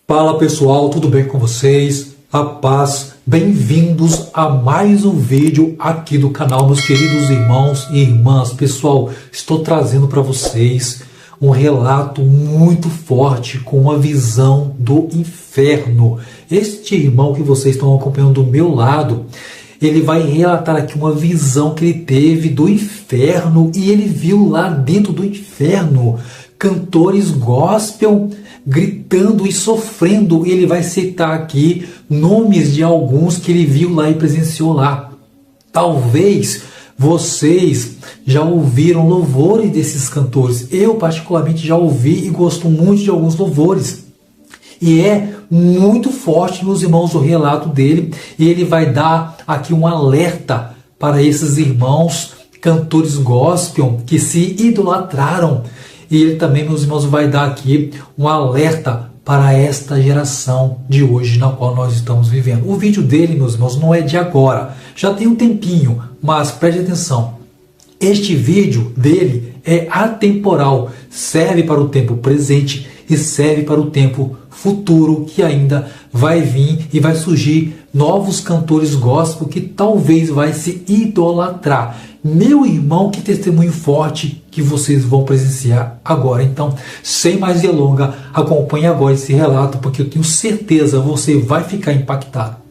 Fala pessoal, tudo bem com vocês? A paz, bem-vindos a mais um vídeo aqui do canal, meus queridos irmãos e irmãs. Pessoal, estou trazendo para vocês um relato muito forte com uma visão do inferno. Este irmão que vocês estão acompanhando do meu lado, ele vai relatar aqui uma visão que ele teve do inferno e ele viu lá dentro do inferno cantores gospel gritando e sofrendo. Ele vai citar aqui nomes de alguns que ele viu lá e presenciou lá. Talvez vocês já ouviram louvores desses cantores. Eu particularmente já ouvi e gosto muito de alguns louvores. E é muito forte, meus irmãos, o relato dele. E ele vai dar aqui um alerta para esses irmãos cantores gospel que se idolatraram. E ele também, meus irmãos, vai dar aqui um alerta para esta geração de hoje na qual nós estamos vivendo. O vídeo dele, meus irmãos, não é de agora. Já tem um tempinho, mas preste atenção. Este vídeo dele é atemporal. Serve para o tempo presente e serve para o tempo futuro que ainda vai vir e vai surgir novos cantores gospel que talvez vai se idolatrar. Meu irmão, que testemunho forte que vocês vão presenciar agora. Então, sem mais delonga, acompanhe agora esse relato, porque eu tenho certeza você vai ficar impactado.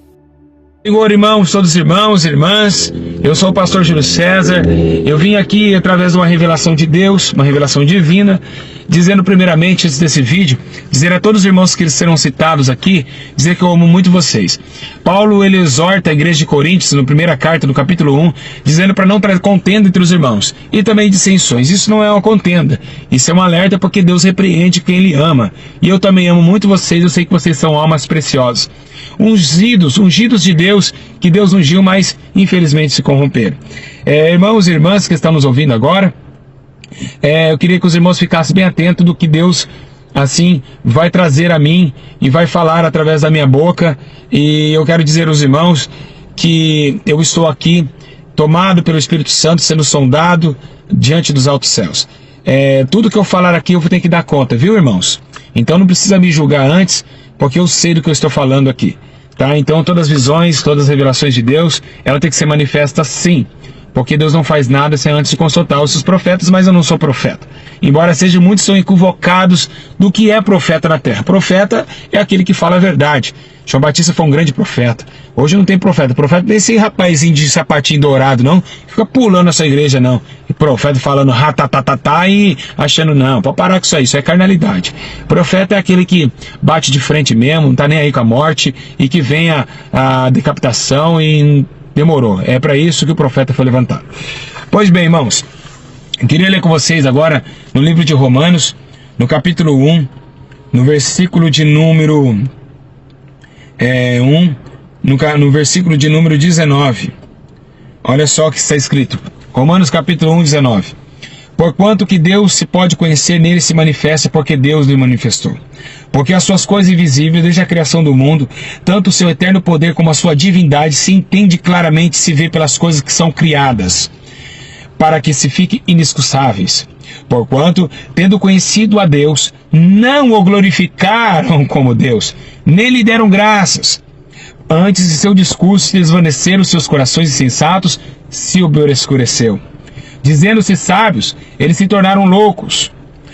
Senhor, irmãos, todos irmãos e irmãs, eu sou o pastor Júlio César. Eu vim aqui através de uma revelação de Deus, uma revelação divina, dizendo primeiramente, antes desse vídeo, dizer a todos os irmãos que eles serão citados aqui, dizer que eu amo muito vocês. Paulo, ele exorta a igreja de Coríntios, na primeira carta, no capítulo 1, dizendo para não trazer contenda entre os irmãos, e também dissensões. Isso não é uma contenda, isso é um alerta porque Deus repreende quem Ele ama. E eu também amo muito vocês, eu sei que vocês são almas preciosas. Ungidos de Deus, que Deus ungiu, mas infelizmente se corromperam. Irmãos e irmãs que estão nos ouvindo agora, eu queria que os irmãos ficassem bem atentos do que Deus assim vai trazer a mim e vai falar através da minha boca. E eu quero dizer aos irmãos que eu estou aqui tomado pelo Espírito Santo, sendo sondado diante dos altos céus. Tudo que eu falar aqui eu vou ter que dar conta, viu, irmãos? Então não precisa me julgar antes, porque eu sei do que eu estou falando aqui, tá? Então todas as visões, todas as revelações de Deus, ela tem que ser manifesta sim, porque Deus não faz nada sem antes de consultar os seus profetas, mas eu não sou profeta. Embora sejam muitos são equivocados do que é profeta na terra. Profeta é aquele que fala a verdade. João Batista foi um grande profeta. Hoje não tem profeta. Profeta não é esse rapazinho de sapatinho dourado, não. Fica pulando essa igreja, não. E profeta falando ratatatá e achando não. Pode parar com isso é carnalidade. Profeta é aquele que bate de frente mesmo, não tá nem aí com a morte, e que vem a decapitação e demorou. É para isso que o profeta foi levantado. Pois bem, irmãos, eu queria ler com vocês agora no livro de Romanos, no capítulo 1, no versículo de número 1, no versículo de número 19. Olha só o que está escrito. Romanos capítulo 1, 19. Porquanto que Deus se pode conhecer, nele se manifesta, porque Deus lhe manifestou. Porque as suas coisas invisíveis, desde a criação do mundo, tanto o seu eterno poder como a sua divindade, se entende claramente, se vê pelas coisas que são criadas, para que se fiquem inexcusáveis. Porquanto, tendo conhecido a Deus, não o glorificaram como Deus, nem lhe deram graças. Antes de seu discurso se desvaneceram seus corações insensatos, se obscureceu. Dizendo-se sábios, eles se tornaram loucos,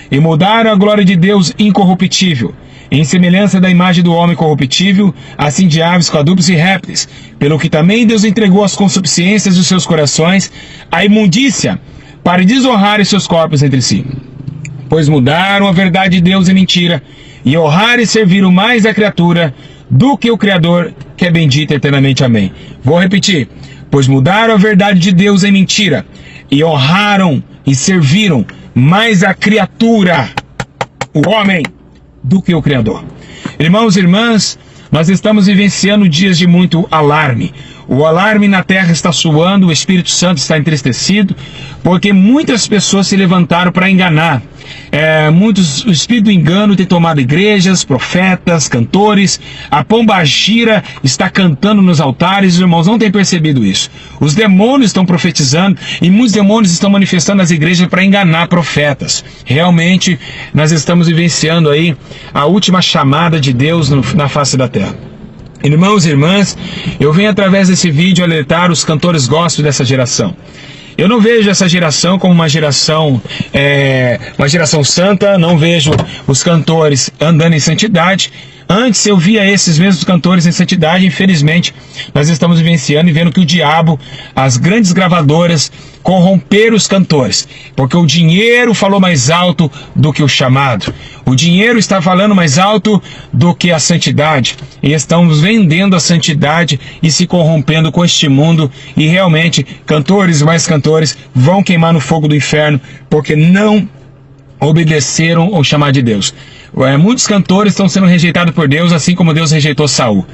e mudaram a glória de Deus incorruptível, em semelhança da imagem do homem corruptível, assim de aves, quadrúpedes e répteis, pelo que também Deus entregou as concupiscências dos seus corações, a imundícia, para desonrar os seus corpos entre si. Pois mudaram a verdade de Deus em mentira, e honraram e serviram mais a criatura do que o Criador, que é bendito eternamente. Amém. Vou repetir. Pois mudaram a verdade de Deus em mentira, e honraram e serviram mais a criatura, o homem, do que o Criador. Irmãos e irmãs, nós estamos vivenciando dias de muito alarme. O alarme na terra está soando, o Espírito Santo está entristecido, porque muitas pessoas se levantaram para enganar. O espírito do engano tem tomado igrejas, profetas, cantores. A pombagira está cantando nos altares. Os irmãos não têm percebido isso. Os demônios estão profetizando e muitos demônios estão manifestando nas igrejas para enganar profetas. Realmente, nós estamos vivenciando aí a última chamada de Deus na face da terra. Irmãos e irmãs, eu venho através desse vídeo alertar os cantores gospel dessa geração. Eu não vejo essa geração como uma geração santa, não vejo os cantores andando em santidade. Antes eu via esses mesmos cantores em santidade. Infelizmente, nós estamos vivenciando e vendo que o diabo, as grandes gravadoras, corromperam os cantores, porque o dinheiro falou mais alto do que o chamado. O dinheiro está falando mais alto do que a santidade, e estamos vendendo a santidade e se corrompendo com este mundo, e realmente cantores e mais cantores vão queimar no fogo do inferno, porque não obedeceram ao chamado de Deus. Muitos cantores estão sendo rejeitados por Deus, assim como Deus rejeitou Saul.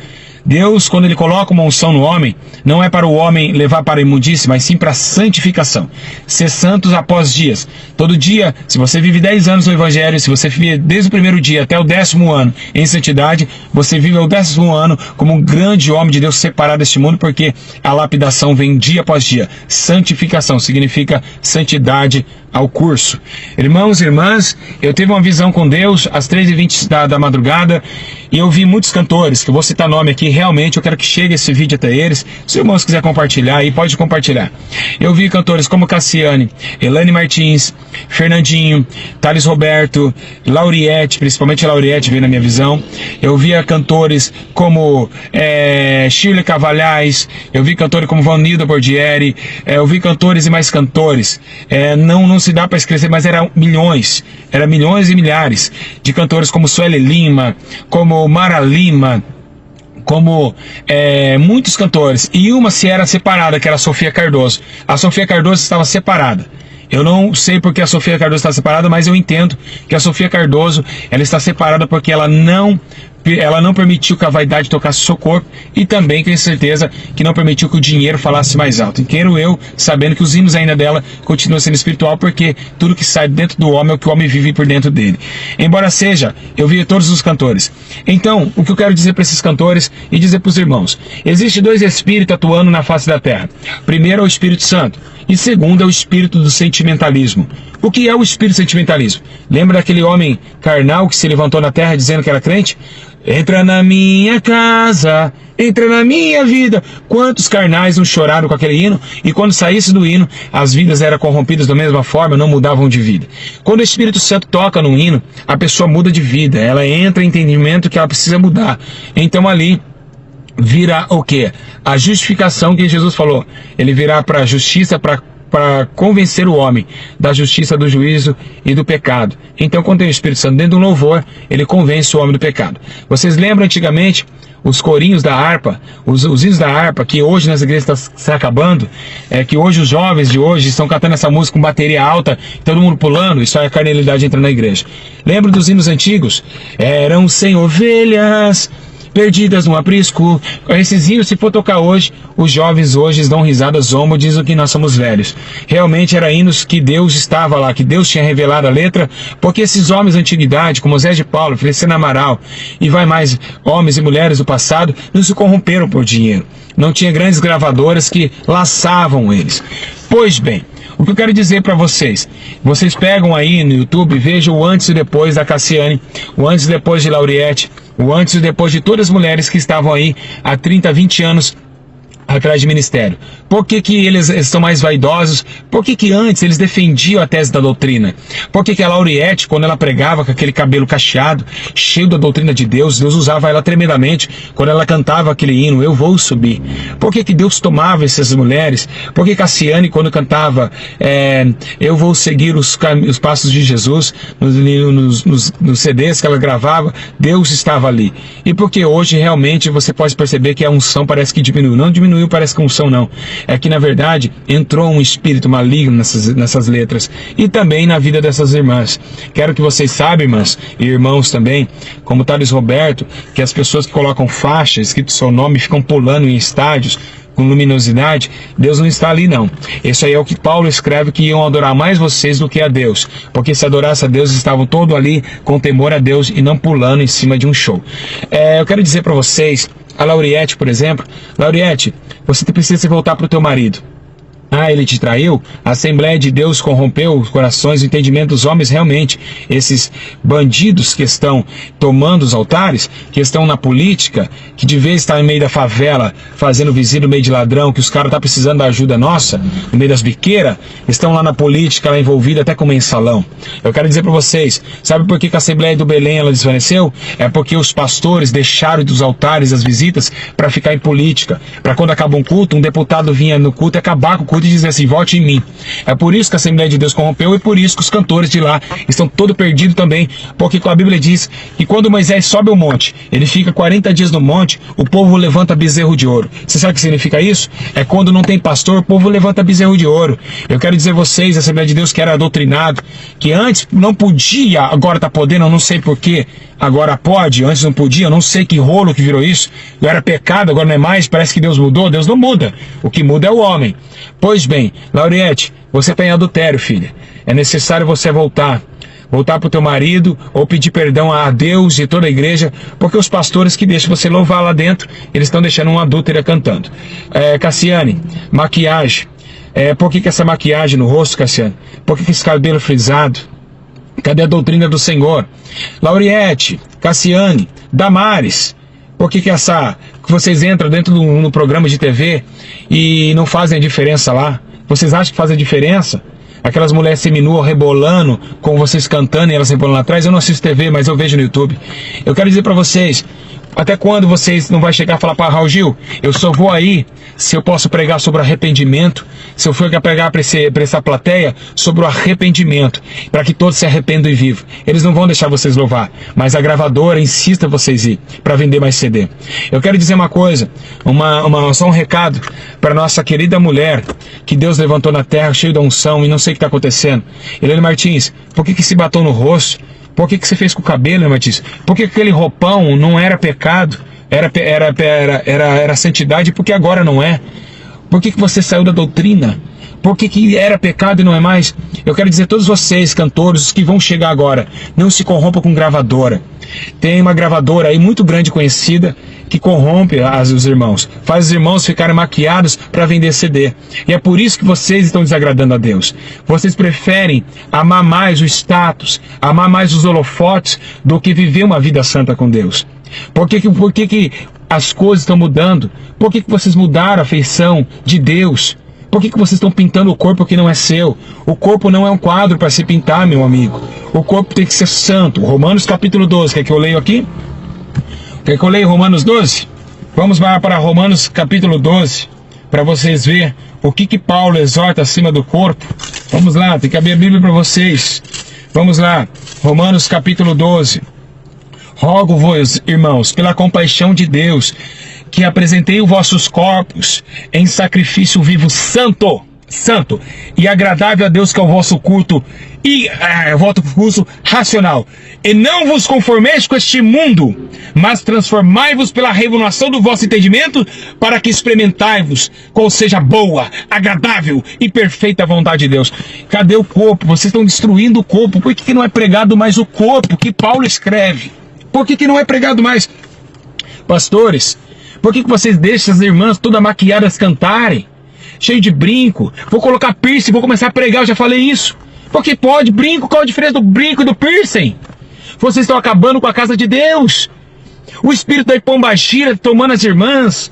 Deus, quando Ele coloca uma unção no homem, não é para o homem levar para a imundície, mas sim para a santificação. Ser santos após dias. Todo dia, se você vive 10 anos no Evangelho, se você vive desde o primeiro dia até o 10º ano em santidade, você vive o 10º ano como um grande homem de Deus separado deste mundo, porque a lapidação vem dia após dia. Santificação significa santidade ao curso. Irmãos e irmãs, eu tive uma visão com Deus às 3h20 da madrugada, e eu vi muitos cantores, que eu vou citar nome aqui, realmente eu quero que chegue esse vídeo até eles. Se os irmãos quiserem compartilhar aí, pode compartilhar. Eu vi cantores como Cassiane, Elaine Martins, Fernandinho, Thales Roberto, Lauriette, principalmente Lauriette veio na minha visão. Eu via cantores como Shirley Cavalhais, eu vi cantores como Vanilda Bordieri, eu vi cantores e mais cantores. Não se dá para escrever, mas eram milhões e milhares de cantores como Sueli Lima, como Mara Lima, como muitos cantores. E uma se era separada, que era a Sofia Cardoso. A Sofia Cardoso estava separada. Eu não sei porque a Sofia Cardoso está separada, mas eu entendo que a Sofia Cardoso ela está separada porque ela não permitiu que a vaidade tocasse o seu corpo, e também tenho certeza que não permitiu que o dinheiro falasse mais alto. E quero eu, sabendo que os hinos ainda dela continuam sendo espiritual, porque tudo que sai dentro do homem é o que o homem vive por dentro dele. Embora seja, eu vi todos os cantores. Então, o que eu quero dizer para esses cantores e dizer para os irmãos: existe 2 espíritos atuando na face da terra. Primeiro é o Espírito Santo, e segundo é o espírito do sentimentalismo. O que é o espírito sentimentalismo? Lembra daquele homem carnal que se levantou na terra dizendo que era crente? Entra na minha casa, entra na minha vida. Quantos carnais não choraram com aquele hino? E quando saísse do hino, as vidas eram corrompidas da mesma forma, não mudavam de vida. Quando o Espírito Santo toca num hino, a pessoa muda de vida, ela entra em entendimento que ela precisa mudar. Então ali virá o quê? A justificação que Jesus falou. Ele virá para a justiça, para convencer o homem da justiça, do juízo e do pecado. Então, quando tem o Espírito Santo dentro do louvor, ele convence o homem do pecado. Vocês lembram antigamente os corinhos da harpa, os hinos da harpa, que hoje nas igrejas está se acabando, que hoje os jovens de hoje estão cantando essa música com bateria alta, todo mundo pulando, e só a carnalidade entra na igreja. Lembra dos hinos antigos? Eram 100 ovelhas perdidas no aprisco. Esses hinos, se for tocar hoje, os jovens hoje dão risada, zombam, dizem que nós somos velhos. Realmente eram hinos que Deus estava lá, que Deus tinha revelado a letra, porque esses homens da antiguidade, como Zé de Paulo, Feliciano Amaral, e vai mais, homens e mulheres do passado, não se corromperam por dinheiro. Não tinha grandes gravadoras que laçavam eles. Pois bem, o que eu quero dizer para vocês pegam aí no YouTube, vejam o antes e depois da Cassiane, o antes e depois de Lauriette, o antes e depois de todas as mulheres que estavam aí há 30, 20 anos atrás de ministério. Por que eles estão mais vaidosos? Por que antes eles defendiam a tese da doutrina? Por que a Lauriette, quando ela pregava com aquele cabelo cacheado, cheio da doutrina de Deus, Deus usava ela tremendamente quando ela cantava aquele hino, Eu Vou Subir? Por que Deus tomava essas mulheres? Por que Cassiane, quando cantava Eu Vou Seguir os Passos de Jesus, nos CDs que ela gravava, Deus estava ali? E porque hoje realmente você pode perceber que a unção parece que diminuiu. Não diminuiu, parece que a unção não. É que na verdade entrou um espírito maligno nessas letras, e também na vida dessas irmãs. Quero que vocês saibam, irmãs e irmãos também, como Thales Roberto, que as pessoas que colocam faixas escrito seu nome ficam pulando em estádios. com luminosidade, Deus não está ali não. Isso aí é o que Paulo escreve, que iam adorar mais vocês do que a Deus, porque se adorasse a Deus, estavam todos ali com temor a Deus e não pulando em cima de um show. Eu quero dizer para vocês, a Lauriette, por exemplo, Lauriette, você precisa voltar para o teu marido. Ah, ele te traiu? A Assembleia de Deus corrompeu os corações e o entendimento dos homens. Realmente, esses bandidos que estão tomando os altares, que estão na política, que de vez está no meio da favela, fazendo vizinho no meio de ladrão, que os caras estão precisando da ajuda nossa, no meio das biqueiras, estão lá na política, lá envolvida até com mensalão. Eu quero dizer para vocês, sabe por que a Assembleia do Belém ela desvaneceu? É porque os pastores deixaram dos altares as visitas para ficar em política, para quando acaba um culto, um deputado vinha no culto e acabar com o culto e dizer assim, vote em mim. É por isso que a Assembleia de Deus corrompeu e por isso que os cantores de lá estão todos perdidos também, porque a Bíblia diz que quando Moisés sobe o monte, ele fica 40 dias no monte, o povo levanta bezerro de ouro. Você sabe o que significa isso? É quando não tem pastor, o povo levanta bezerro de ouro. Eu quero dizer a vocês, a Assembleia de Deus que era doutrinado, que antes não podia, agora está podendo, eu não sei porquê, agora pode, antes não podia, eu não sei que rolo que virou isso, eu era pecado, agora não é mais, parece que Deus mudou, Deus não muda, o que muda é o homem. Pois bem, Lauriette, você está em adultério, filha, é necessário você voltar para o teu marido, ou pedir perdão a Deus e toda a igreja, porque os pastores que deixam você louvar lá dentro, eles estão deixando uma adúltera cantando. Cassiane, maquiagem, por que essa maquiagem no rosto, Cassiane? Por que esse cabelo frisado? Cadê a doutrina do Senhor? Lauriette, Cassiane, Damares, por que vocês entram dentro no programa de TV e não fazem a diferença lá? Vocês acham que fazem a diferença? Aquelas mulheres seminuas rebolando, com vocês cantando e elas rebolando lá atrás. Eu não assisto TV, mas eu vejo no YouTube. Eu quero dizer para vocês, até quando vocês não vão chegar e falar para Raul Gil, eu só vou aí se eu posso pregar sobre arrependimento, se eu for pregar para essa plateia sobre o arrependimento, para que todos se arrependam e vivam. Eles não vão deixar vocês louvar, mas a gravadora insista vocês ir para vender mais CD. Eu quero dizer uma coisa, só um recado para nossa querida mulher que Deus levantou na terra, cheio da unção, e não sei o que está acontecendo. Helene Martins, por que esse batom no rosto? Por que você fez com o cabelo, Martins? Por que aquele roupão não era pecado? Era santidade, porque agora não é? Por que você saiu da doutrina? Por que era pecado e não é mais? Eu quero dizer a todos vocês, cantores, os que vão chegar agora, não se corrompam com gravadora. Tem uma gravadora aí muito grande conhecida que corrompe os irmãos, faz os irmãos ficarem maquiados para vender CD. E é por isso que vocês estão desagradando a Deus. Vocês preferem amar mais o status, amar mais os holofotes do que viver uma vida santa com Deus. Por que as coisas estão mudando? Por que vocês mudaram a feição de Deus? Por que vocês estão pintando o corpo que não é seu? O corpo não é um quadro para se pintar, meu amigo. O corpo tem que ser santo. Romanos capítulo 12. Quer que eu leio aqui? Quer que eu leia Romanos 12? Vamos para Romanos capítulo 12, para vocês verem o que Paulo exorta acima do corpo. Vamos lá, tem que abrir a Bíblia para vocês. Vamos lá, Romanos capítulo 12. Rogo-vos, irmãos, pela compaixão de Deus, que apresentei os vossos corpos em sacrifício vivo santo e agradável a Deus, que é o vosso culto racional. E não vos conformeis com este mundo, mas transformai-vos pela renovação do vosso entendimento, para que experimentai-vos qual seja boa, agradável e perfeita vontade de Deus. Cadê o corpo? Vocês estão destruindo o corpo. Por que não é pregado mais o corpo que Paulo escreve? Por que não é pregado mais? Pastores, por que vocês deixam as irmãs todas maquiadas cantarem? Cheio de brinco. Vou colocar piercing, vou começar a pregar, eu já falei isso. Porque pode, brinco, qual a diferença do brinco e do piercing? Vocês estão acabando com a casa de Deus. O espírito da Pombagira tomando as irmãs.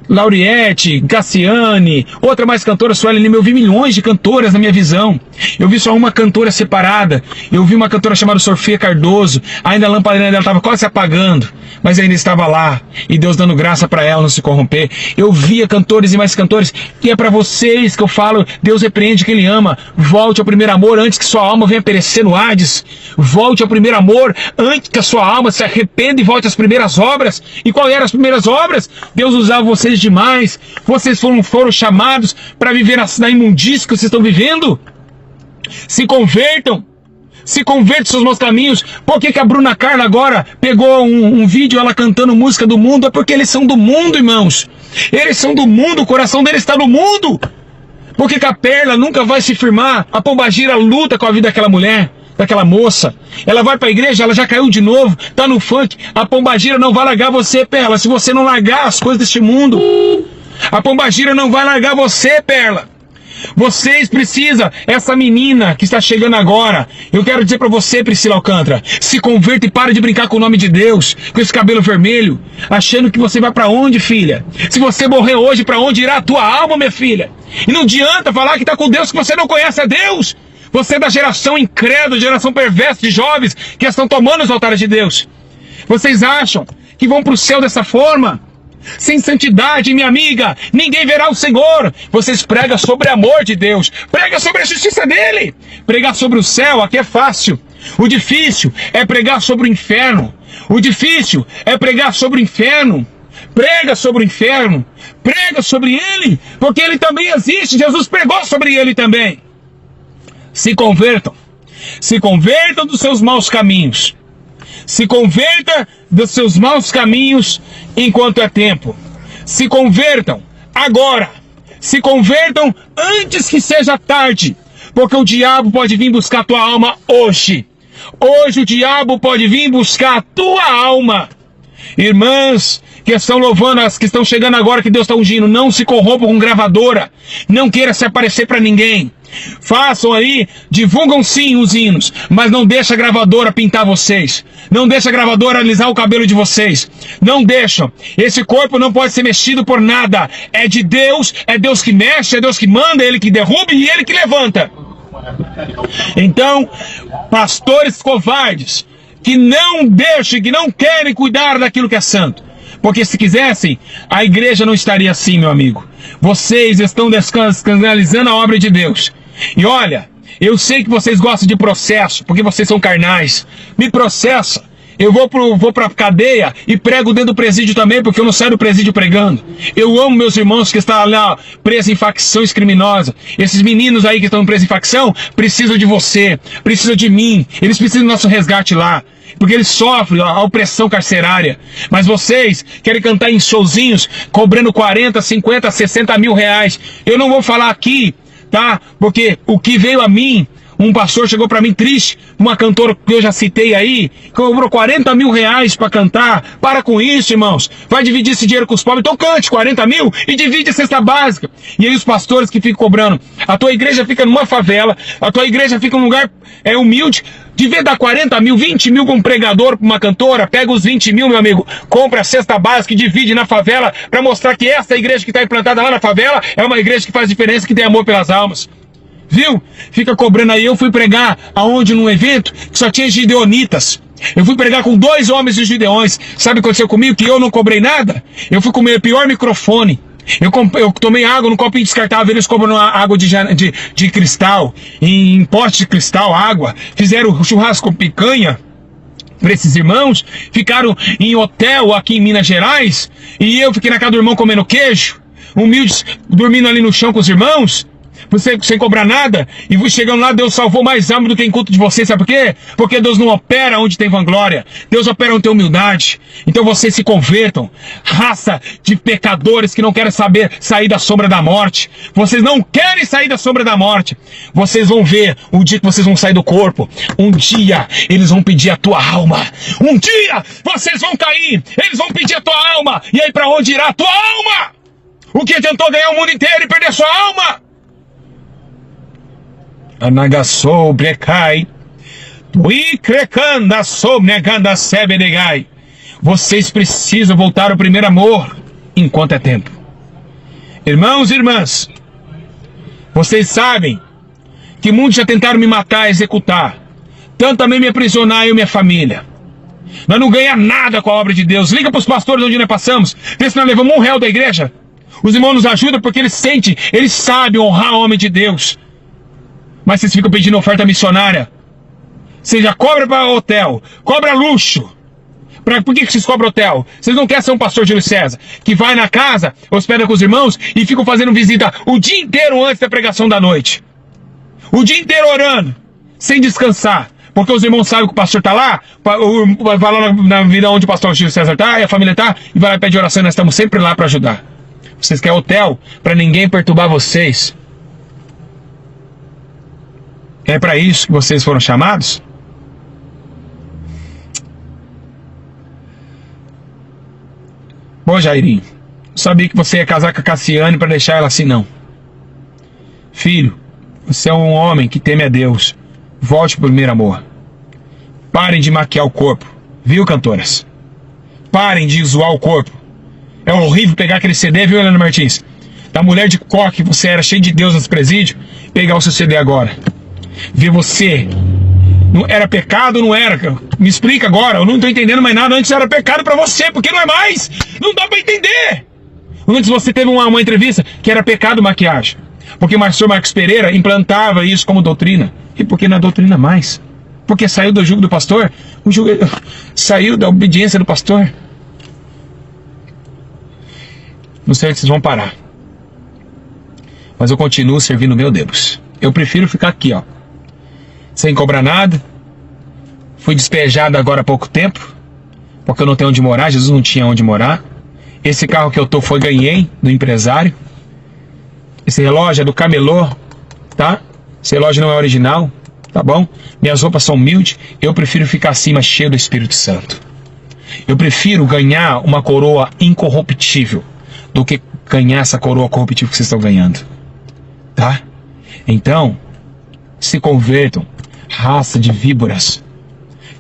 Lauriette, Cassiane, outra mais cantora, Sueli Lima. Eu vi milhões de cantoras na minha visão. Eu vi só uma cantora separada. Eu vi uma cantora chamada Sofia Cardoso. Ainda a lamparina dela estava quase se apagando, mas ainda estava lá. E Deus dando graça para ela não se corromper. Eu via cantores e mais cantores. E é para vocês que eu falo, Deus repreende quem Ele ama. Volte ao primeiro amor antes que sua alma venha perecer no Hades. Volte ao primeiro amor antes que a sua alma se arrependa e volte às primeiras obras. E qual eram as primeiras obras? Deus usava vocês demais. Vocês foram chamados para viver na imundícia que vocês estão vivendo. Se convertam. Se converte dos seus maus caminhos. Por que a Bruna Carla agora pegou um vídeo, ela cantando música do mundo? É porque eles são do mundo, irmãos. Eles são do mundo, o coração deles está no mundo. Por que a Perla nunca vai se firmar? A Pombagira luta com a vida daquela mulher, daquela moça. Ela vai para a igreja, ela já caiu de novo, tá no funk. A Pombagira não vai largar você, Perla, se você não largar as coisas deste mundo. A Pombagira não vai largar você, Perla. Vocês precisam, essa menina que está chegando agora, eu quero dizer para você, Priscila Alcântara, se converta e para de brincar com o nome de Deus, com esse cabelo vermelho, achando que você vai para onde, filha? Se você morrer hoje, para onde irá a tua alma, minha filha? E não adianta falar que está com Deus, que você não conhece a Deus. Você é da geração incrédula, geração perversa de jovens que estão tomando os altares de Deus. Vocês acham que vão para o céu dessa forma? Sem santidade, minha amiga, ninguém verá o Senhor. Vocês pregam sobre o amor de Deus, prega sobre a justiça dele. Pregar sobre o céu, aqui é fácil. O difícil é pregar sobre o inferno. O difícil é pregar sobre o inferno. Prega sobre o inferno, prega sobre ele, porque ele também existe. Jesus pregou sobre ele também. Se convertam dos seus maus caminhos. Se converta dos seus maus caminhos enquanto é tempo. Se convertam agora. Se convertam antes que seja tarde. Porque o diabo pode vir buscar a tua alma hoje. Hoje o diabo pode vir buscar a tua alma. Irmãs que estão louvando, as que estão chegando agora que Deus está ungindo, não se corrompam com gravadora. Não queira se aparecer para ninguém. Façam aí, divulgam sim os hinos, mas não deixa a gravadora pintar vocês. Não deixa a gravadora alisar o cabelo de vocês. Não deixam. Esse corpo não pode ser mexido por nada. É de Deus, é Deus que mexe, é Deus que manda, é Ele que derruba e Ele que levanta. Então, pastores covardes, que não deixam, que não querem cuidar daquilo que é santo. Porque se quisessem, a igreja não estaria assim, meu amigo. Vocês estão descanalizando a obra de Deus. E olha, eu sei que vocês gostam de processo, porque vocês são carnais. Me processa. Eu vou pra cadeia e prego dentro do presídio também, porque eu não saio do presídio pregando. Eu amo meus irmãos que estão lá presos em facções criminosas. Esses meninos aí que estão presos em facção precisam de você, precisam de mim. Eles precisam do nosso resgate lá, porque eles sofrem a opressão carcerária. Mas vocês querem cantar em showzinhos, cobrando 40, 50, 60 mil reais. Eu não vou falar aqui, tá? Porque o que veio a mim, um pastor chegou pra mim triste, uma cantora que eu já citei aí, que cobrou 40 mil reais pra cantar. Para com isso, irmãos. Vai dividir esse dinheiro com os pobres. Então cante 40 mil e divide a cesta básica. E aí os pastores que ficam cobrando. A tua igreja fica numa favela, a tua igreja fica num lugar humilde. Devia dar 40 mil, 20 mil para um pregador, para uma cantora. Pega os 20 mil, meu amigo, compra a cesta básica e divide na favela para mostrar que essa igreja que está implantada lá na favela é uma igreja que faz diferença, que tem amor pelas almas. Viu? Fica cobrando aí. Eu fui pregar aonde num evento que só tinha gideonitas. Eu fui pregar com 2 homens de Gideões. Sabe o que aconteceu comigo? Que eu não cobrei nada. Eu fui com o meu pior microfone. Eu tomei água no copinho descartável. Eles cobram água de cristal, em pote de cristal, água. Fizeram churrasco com picanha para esses irmãos. Ficaram em hotel aqui em Minas Gerais. E eu fiquei na casa do irmão comendo queijo. Humildes, dormindo ali no chão com os irmãos. Sem cobrar nada, e chegando lá, Deus salvou mais alma do que em culto de vocês. Sabe por quê? Porque Deus não opera onde tem vanglória. Deus opera onde tem humildade. Então vocês se convertam. Raça de pecadores que não querem sair da sombra da morte. Vocês não querem sair da sombra da morte. Vocês vão ver o dia que vocês vão sair do corpo. Um dia eles vão pedir a tua alma. Um dia vocês vão cair. Eles vão pedir a tua alma. E aí para onde irá a tua alma? O que adiantou ganhar o mundo inteiro e perder sua alma? Anagassou brecai, tuicrecanda somneganda sebenegai. Vocês precisam voltar ao primeiro amor enquanto é tempo. Irmãos e irmãs, vocês sabem que muitos já tentaram me matar, executar, tanto também me aprisionar eu e minha família. Nós não ganhamos nada com a obra de Deus. Liga para os pastores onde nós passamos, vê se nós levamos um réu da igreja. Os irmãos nos ajudam porque eles sentem, eles sabem honrar o homem de Deus. Mas vocês ficam pedindo oferta missionária. Você já cobra para hotel, cobra luxo. Por que vocês cobram hotel? Vocês não querem ser um pastor Júlio César, que vai na casa, hospeda com os irmãos e ficam fazendo visita o dia inteiro antes da pregação da noite. O dia inteiro orando, sem descansar. Porque os irmãos sabem que o pastor está lá, vai lá na vida onde o pastor Júlio César está, e a família está, e vai lá e pede oração, e nós estamos sempre lá para ajudar. Vocês querem hotel para ninguém perturbar vocês? É para isso que vocês foram chamados? Bom, Jairinho, sabia que você ia casar com a Cassiane para deixar ela assim, não. Filho, você é um homem que teme a Deus. Volte pro primeiro amor. Parem de maquiar o corpo. Viu, cantoras? Parem de zoar o corpo. É horrível pegar aquele CD, viu, Helena Martins? Da mulher de coque, você era cheio de Deus nos presídios, pegar o seu CD agora. Ver você. Não era pecado ou não era? Me explica agora, eu não tô entendendo mais nada. Antes era pecado pra você, porque não é mais. Não dá pra entender. Antes você teve uma entrevista que era pecado maquiagem. Porque o pastor Marcos Pereira implantava isso como doutrina. E por que não é doutrina mais? Porque saiu do jugo do pastor? Saiu da obediência do pastor? Não sei onde vocês vão parar. Mas eu continuo servindo o meu Deus. Eu prefiro ficar aqui, ó, sem cobrar nada. Fui despejado agora há pouco tempo, porque eu não tenho onde morar. Jesus não tinha onde morar. Esse carro que eu tô ganhei do empresário. Esse relógio é do camelô, tá? Esse relógio não é original, tá bom? Minhas roupas são humildes. Eu prefiro ficar acima cheio do Espírito Santo. Eu prefiro ganhar uma coroa incorruptível do que ganhar essa coroa corruptível que vocês estão ganhando, tá? Então, se convertam, raça de víboras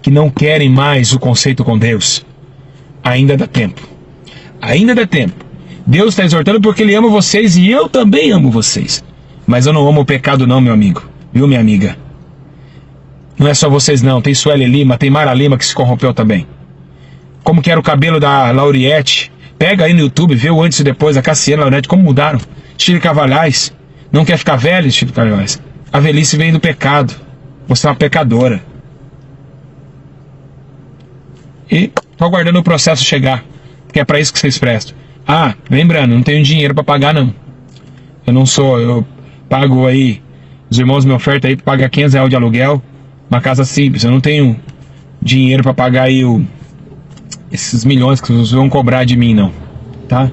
que não querem mais o conceito com Deus. Ainda dá tempo. Ainda dá tempo. Deus está exortando porque Ele ama vocês e eu também amo vocês. Mas eu não amo o pecado não, meu amigo. Viu, minha amiga? Não é só vocês não. Tem Sueli Lima, tem Mara Lima que se corrompeu também. Como que era o cabelo da Lauriette? Pega aí no YouTube, vê o antes e depois da Cassiane Lauriette, como mudaram. Chile Cavalhais. Não quer ficar velho, Chile Cavalhais? A velhice vem do pecado. Você é uma pecadora. E tô aguardando o processo chegar. Porque é para isso que vocês prestam. Ah, lembrando, não tenho dinheiro para pagar não. Eu pago aí, os irmãos me ofertam aí para pagar R$500 de aluguel, uma casa simples. Eu não tenho dinheiro para pagar aí esses milhões que vocês vão cobrar de mim não, tá?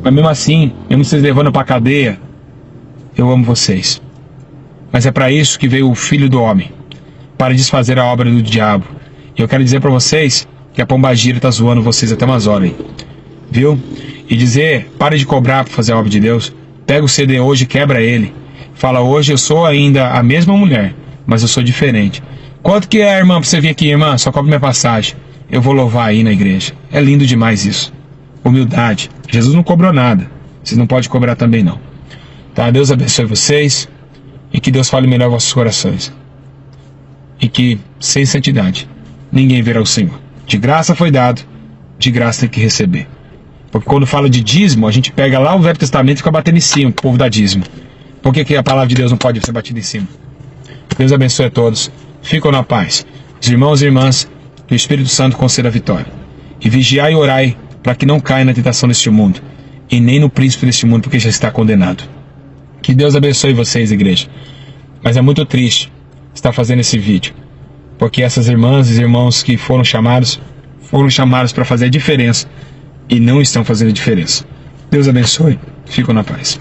Mas mesmo assim, mesmo vocês levando para cadeia, eu amo vocês. Mas é para isso que veio o Filho do Homem, para desfazer a obra do diabo. E eu quero dizer para vocês que a pombagira tá zoando vocês até umas horas aí. Viu? E dizer, pare de cobrar para fazer a obra de Deus. Pega o CD hoje e quebra ele. Fala, hoje eu sou ainda a mesma mulher, mas eu sou diferente. Quanto que é, irmã, pra você vir aqui, irmã? Só cobra minha passagem. Eu vou louvar aí na igreja. É lindo demais isso. Humildade. Jesus não cobrou nada. Vocês não podem cobrar também não. Tá? Deus abençoe vocês. E que Deus fale melhor vossos corações. E que, sem santidade, ninguém verá o Senhor. De graça foi dado, de graça tem que receber. Porque quando fala de dízimo, a gente pega lá o Velho Testamento e fica batendo em cima, o povo dá dízimo. Por que a palavra de Deus não pode ser batida em cima? Deus abençoe a todos. Ficam na paz. Os irmãos e irmãs, que o Espírito Santo conceda a vitória. E vigiai e orai, para que não caia na tentação deste mundo, e nem no príncipe deste mundo, porque já está condenado. Que Deus abençoe vocês, igreja. Mas é muito triste estar fazendo esse vídeo, porque essas irmãs e irmãos que foram chamados para fazer a diferença, e não estão fazendo diferença. Deus abençoe. Ficam na paz.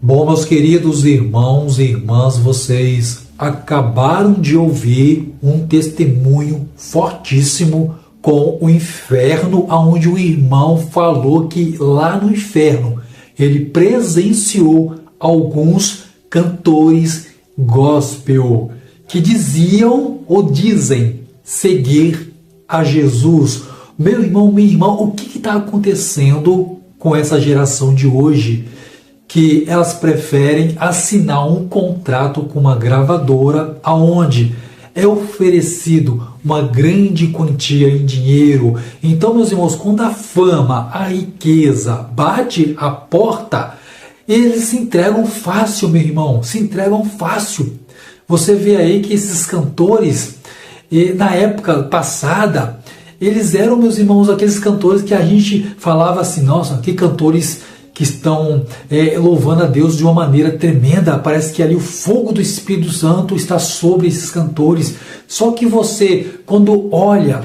Bom, meus queridos irmãos e irmãs, vocês acabaram de ouvir um testemunho fortíssimo com o inferno, onde o irmão falou que lá no inferno ele presenciou alguns cantores gospel que diziam ou dizem seguir a Jesus. Meu irmão, minha irmã, o que está acontecendo com essa geração de hoje? Que elas preferem assinar um contrato com uma gravadora onde é oferecido uma grande quantia em dinheiro. Então, meus irmãos, quando a fama, a riqueza bate a porta, eles se entregam fácil, meu irmão, se entregam fácil. Você vê aí que esses cantores, na época passada, eles eram, meus irmãos, aqueles cantores que a gente falava assim, nossa, que cantores que estão louvando a Deus de uma maneira tremenda. Parece que ali o fogo do Espírito Santo está sobre esses cantores. Só que você, quando olha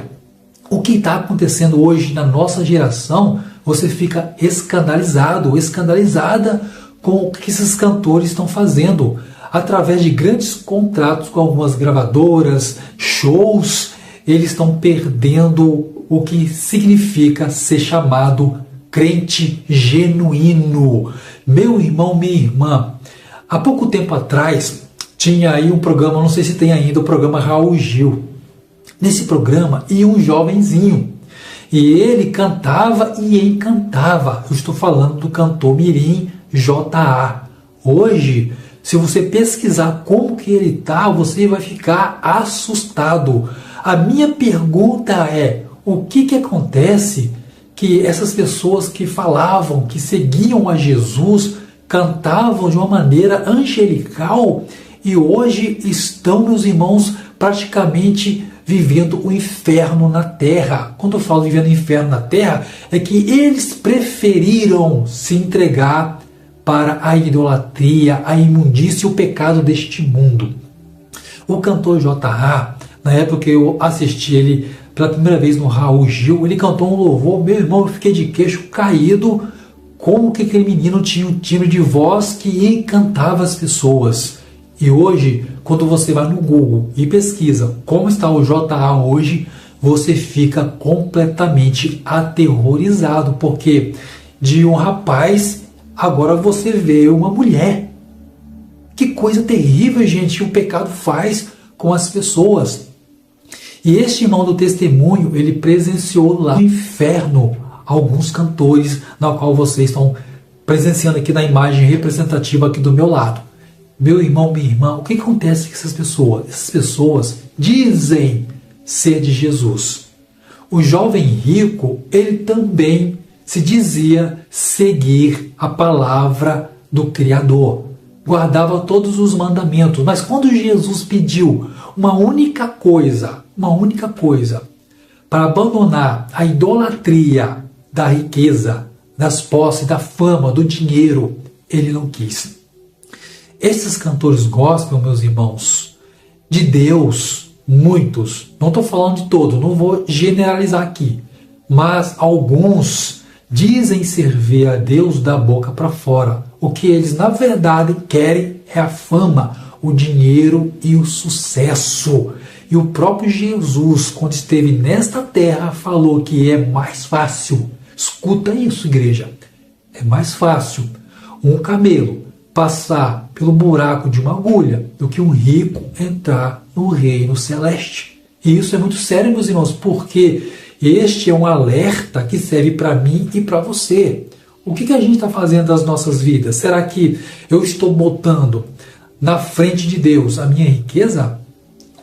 o que está acontecendo hoje na nossa geração, você fica escandalizado, escandalizada com o que esses cantores estão fazendo. Através de grandes contratos com algumas gravadoras, shows, eles estão perdendo o que significa ser chamado crente genuíno. Meu irmão, minha irmã, há pouco tempo atrás tinha aí um programa, não sei se tem ainda, o programa Raul Gil. Nesse programa ia um jovenzinho e ele cantava e encantava. Eu estou falando do cantor mirim J.A. Hoje, se você pesquisar como que ele está, você vai ficar assustado. A minha pergunta é, o que acontece que essas pessoas que falavam, que seguiam a Jesus, cantavam de uma maneira angelical e hoje estão, meus irmãos, praticamente vivendo o inferno na terra. Quando eu falo vivendo o inferno na terra, é que eles preferiram se entregar para a idolatria, a imundícia e o pecado deste mundo. O cantor J.A., na época que eu assisti ele pela primeira vez no Raul Gil, ele cantou um louvor, meu irmão, eu fiquei de queixo caído, como que aquele menino tinha um timbre de voz que encantava as pessoas. E hoje, quando você vai no Google e pesquisa como está o J.A. hoje, você fica completamente aterrorizado, porque de um rapaz, agora você vê uma mulher. Que coisa terrível, gente, o pecado faz com as pessoas. E este irmão do testemunho, ele presenciou lá no inferno alguns cantores, na qual vocês estão presenciando aqui na imagem representativa aqui do meu lado. Meu irmão, minha irmã, o que acontece com essas pessoas? Essas pessoas dizem ser de Jesus. O jovem rico, ele também se dizia seguir a palavra do Criador. Guardava todos os mandamentos. Mas quando Jesus pediu uma única coisa, para abandonar a idolatria da riqueza, das posses, da fama, do dinheiro, ele não quis. Esses cantores gospel, meus irmãos, de Deus, muitos, não estou falando de todos, não vou generalizar aqui, mas alguns dizem servir a Deus da boca para fora. O que eles, na verdade, querem é a fama, o dinheiro e o sucesso. E o próprio Jesus, quando esteve nesta terra, falou que é mais fácil. Escuta isso, igreja. É mais fácil um camelo passar pelo buraco de uma agulha do que um rico entrar no reino celeste. E isso é muito sério, meus irmãos, porque este é um alerta que serve para mim e para você. O que a gente está fazendo das nossas vidas? Será que eu estou botando na frente de Deus a minha riqueza?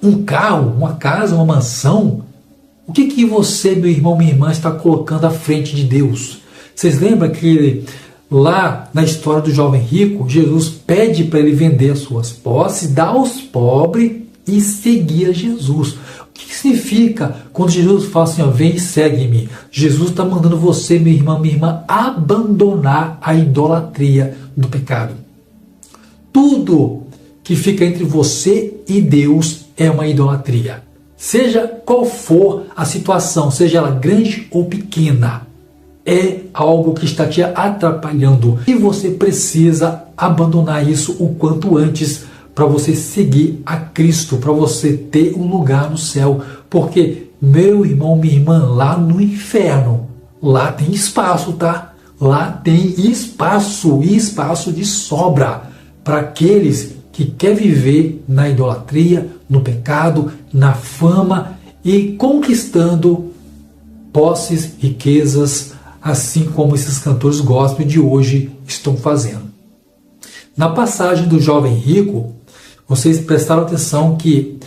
Um carro, uma casa, uma mansão? O que você, meu irmão, minha irmã, está colocando à frente de Deus? Vocês lembram que lá na história do jovem rico, Jesus pede para ele vender as suas posses, dar aos pobres e seguir a Jesus. O que significa quando Jesus fala assim, ó, vem e segue-me? Jesus está mandando você, meu irmão, minha irmã, abandonar a idolatria do pecado. Tudo que fica entre você e Deus é uma idolatria. Seja qual for a situação, seja ela grande ou pequena, é algo que está te atrapalhando. E você precisa abandonar isso o quanto antes para você seguir a Cristo, para você ter um lugar no céu. Porque, meu irmão, minha irmã, lá no inferno, lá tem espaço, tá? Lá tem espaço, e espaço de sobra para aqueles que querem viver na idolatria, no pecado, na fama e conquistando posses, riquezas, assim como esses cantores gospel de hoje estão fazendo. Na passagem do jovem rico, vocês prestaram atenção que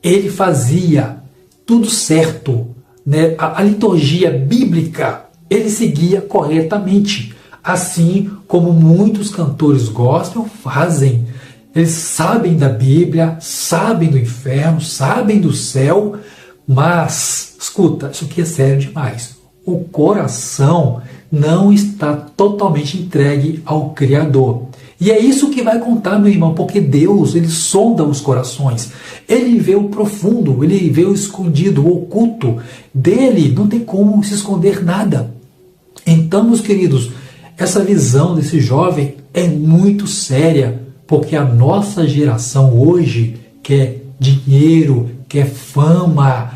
ele fazia tudo certo, né? A liturgia bíblica ele seguia corretamente, assim como muitos cantores gospel fazem. Eles sabem da Bíblia, sabem do inferno, sabem do céu, mas, escuta, isso aqui é sério demais. o coração não está totalmente entregue ao Criador. E é isso que vai contar, meu irmão, porque Deus, ele sonda os corações. Ele vê o profundo, ele vê o escondido, o oculto. Dele não tem como se esconder nada. Então, meus queridos, essa visão desse jovem é muito séria, porque a nossa geração hoje quer dinheiro, quer fama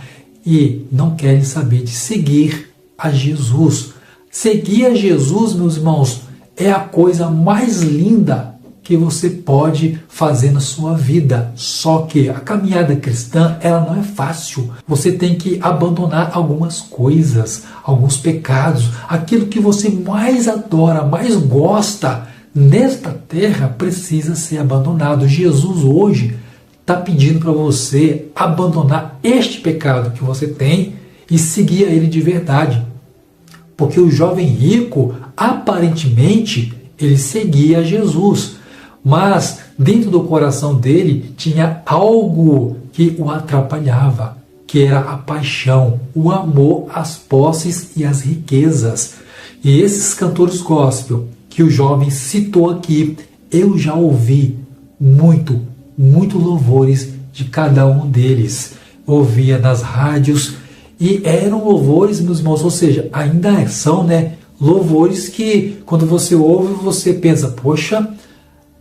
e não quer saber de seguir a Jesus. Seguir a Jesus, meus irmãos, é a coisa mais linda que você pode fazer na sua vida. Só que a caminhada cristã, ela não é fácil. Você tem que abandonar algumas coisas, alguns pecados. Aquilo que você mais adora, mais gosta nesta terra precisa ser abandonado. Jesus hoje está pedindo para você abandonar este pecado que você tem e seguir a ele de verdade. Porque o jovem rico, aparentemente, ele seguia Jesus, mas dentro do coração dele tinha algo que o atrapalhava, que era a paixão, o amor às posses e às riquezas. E esses cantores gospel que o jovem citou aqui, eu já ouvi muito louvores de cada um deles. Ouvia nas rádios e eram louvores, meus irmãos, ou seja, ainda são, né? Louvores que quando você ouve, você pensa, poxa,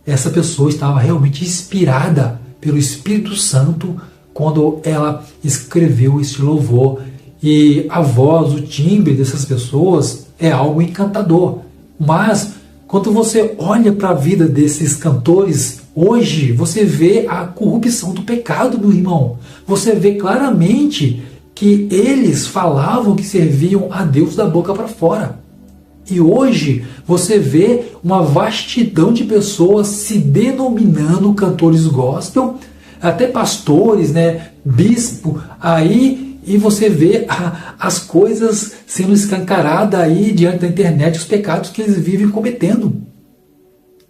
essa pessoa estava realmente inspirada pelo Espírito Santo quando ela escreveu este louvor. E a voz, o timbre dessas pessoas é algo encantador. Mas quando você olha para a vida desses cantores, hoje você vê a corrupção do pecado, meu irmão. Você vê claramente que eles falavam que serviam a Deus da boca para fora. E hoje você vê uma vastidão de pessoas se denominando cantores gospel, até pastores, né, bispo, aí, e você vê as coisas sendo escancaradas aí diante da internet, os pecados que eles vivem cometendo.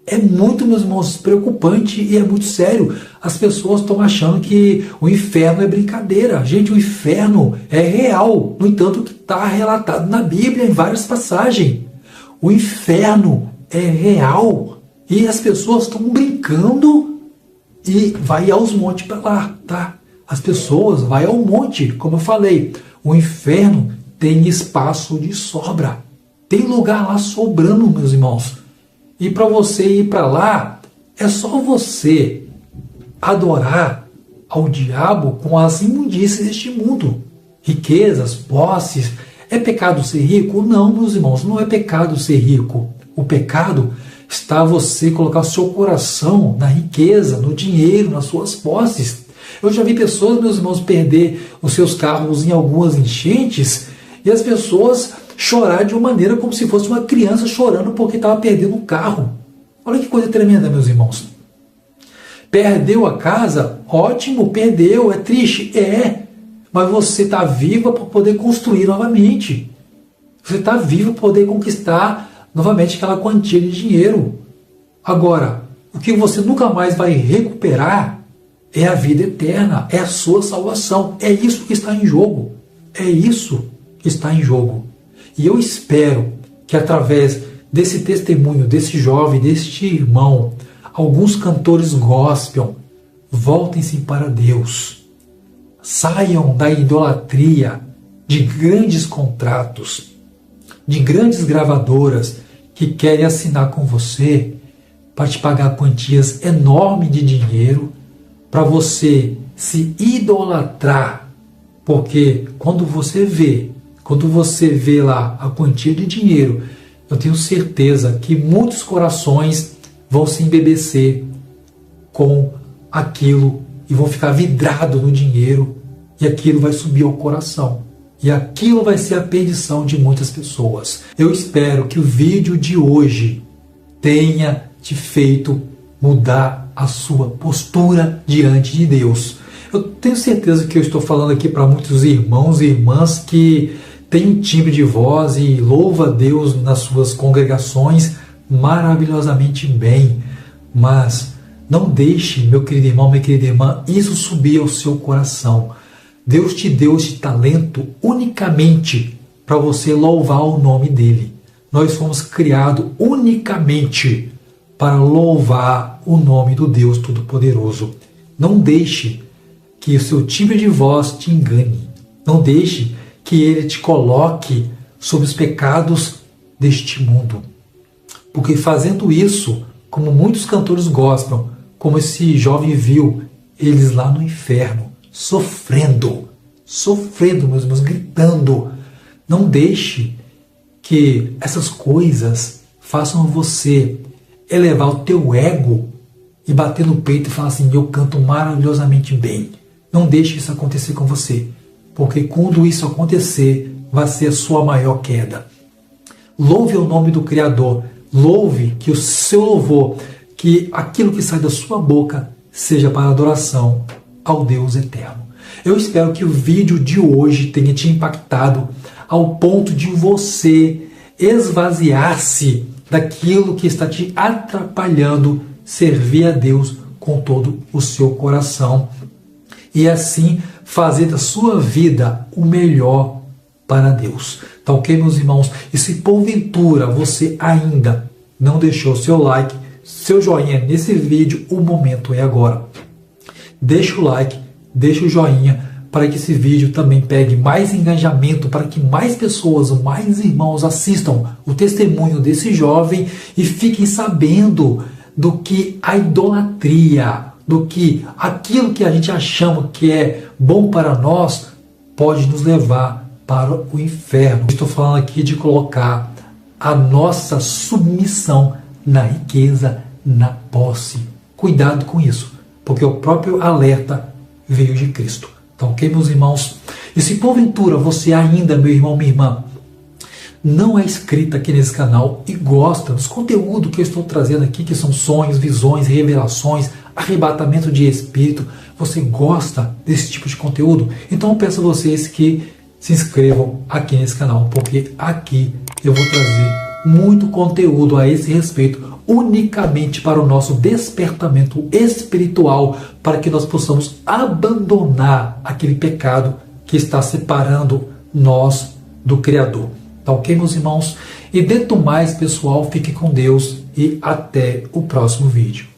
É muito, meus irmãos, preocupante e é muito sério. As pessoas estão achando que o inferno é brincadeira. Gente, o inferno é real. No entanto, que está relatado na Bíblia em várias passagens. O inferno é real. E as pessoas estão brincando e vai aos montes para lá, tá? As pessoas vai ao monte, como eu falei. O inferno tem espaço de sobra. Tem lugar lá sobrando, meus irmãos. E para você ir para lá, é só você adorar ao diabo com as imundícias deste mundo. Riquezas, posses. É pecado ser rico? Não, meus irmãos, não é pecado ser rico. O pecado está você colocar o seu coração na riqueza, no dinheiro, nas suas posses. Eu já vi pessoas, meus irmãos, perder os seus carros em algumas enchentes e as pessoas chorar de uma maneira como se fosse uma criança chorando porque estava perdendo um carro. Olha que coisa tremenda, meus irmãos. Perdeu a casa? Ótimo, perdeu, é triste? É. Mas você está viva para poder construir novamente. Você está vivo para poder conquistar novamente aquela quantia de dinheiro. Agora, o que você nunca mais vai recuperar é a vida eterna, é a sua salvação. É isso que está em jogo. É isso que está em jogo. E eu espero que através desse testemunho, desse jovem, deste irmão, alguns cantores gospel voltem-se para Deus. Saiam da idolatria de grandes contratos, de grandes gravadoras que querem assinar com você para te pagar quantias enormes de dinheiro para você se idolatrar. Porque quando você vê lá a quantia de dinheiro, eu tenho certeza que muitos corações vão se embebecer com aquilo e vão ficar vidrados no dinheiro e aquilo vai subir ao coração. E aquilo vai ser a perdição de muitas pessoas. Eu espero que o vídeo de hoje tenha te feito mudar a sua postura diante de Deus. Eu tenho certeza que eu estou falando aqui para muitos irmãos e irmãs que têm um timbre de voz e louva a Deus nas suas congregações maravilhosamente bem. Mas não deixe, meu querido irmão, minha querida irmã, isso subir ao seu coração. Deus te deu este talento unicamente para você louvar o nome dele. Nós fomos criados unicamente para louvar o nome do Deus Todo-Poderoso. Não deixe que o seu timbre de voz te engane. Não deixe que ele te coloque sob os pecados deste mundo. Porque fazendo isso, como muitos cantores gospel, como esse jovem viu, eles lá no inferno, sofrendo, meus irmãos, gritando. Não deixe que essas coisas façam você elevar o teu ego e bater no peito e falar assim, eu canto maravilhosamente bem. Não deixe isso acontecer com você, porque quando isso acontecer, vai ser a sua maior queda. Louve o nome do Criador, louve que o seu louvor, que aquilo que sai da sua boca seja para adoração ao Deus eterno. Eu espero que o vídeo de hoje tenha te impactado ao ponto de você esvaziar-se daquilo que está te atrapalhando servir a Deus com todo o seu coração e assim fazer da sua vida o melhor para Deus. Tá ok, meus irmãos? E se porventura você ainda não deixou seu like, seu joinha nesse vídeo, o momento é agora. Deixa o like, deixa o joinha para que esse vídeo também pegue mais engajamento, para que mais pessoas, mais irmãos assistam o testemunho desse jovem e fiquem sabendo do que a idolatria, do que aquilo que a gente achamos que é bom para nós, pode nos levar para o inferno. Estou falando aqui de colocar a nossa submissão na riqueza, na posse. Cuidado com isso, porque o próprio alerta veio de Cristo. Tá ok, meus irmãos? E se porventura você ainda, meu irmão, minha irmã, não é inscrito aqui nesse canal e gosta dos conteúdos que eu estou trazendo aqui, que são sonhos, visões, revelações, arrebatamento de espírito, você gosta desse tipo de conteúdo? Então eu peço a vocês que se inscrevam aqui nesse canal, porque aqui eu vou trazer muito conteúdo a esse respeito, unicamente para o nosso despertamento espiritual, para que nós possamos abandonar aquele pecado que está separando nós do Criador. Tá ok, meus irmãos? E dentro mais, pessoal, fique com Deus e até o próximo vídeo.